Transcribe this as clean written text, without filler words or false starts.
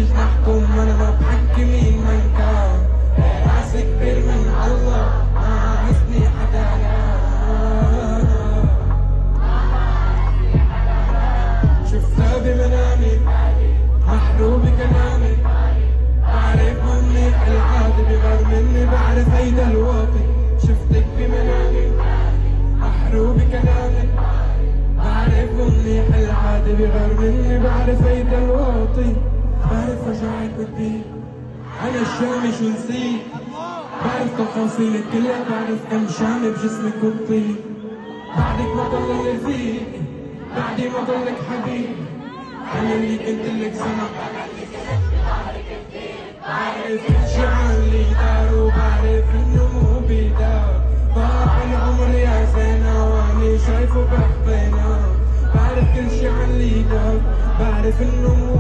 جناحكم وانا ما بحكي مين من كان. راسي كبير من الله ما عايزني حدا شفتها بمنامي محروق بكلامي، بعرف منيح العادي بغير مني بعرف هيدا الواطي. شفتك بمنامي محروق بكلامي، بعرف منيح العادي بغير مني بعرف هيدا الواطي. بعرف وجعك كتير أنا الشامي شو نسيت، بعرف تفاصيلك كلها، بعرف كم شامي بجسمك وبطير. بعدك ما ضل اللي فيك، بعدي ما ضلك حبيب، أنا اللي كنت لك سنة. بعرف كل شي عن اللي دار وبعرف إنه مو بيدار. ضاع العمر يا زينة وأني شايفه بحضينا. بعرف كل شي عن اللي دار، بعرف إنه مو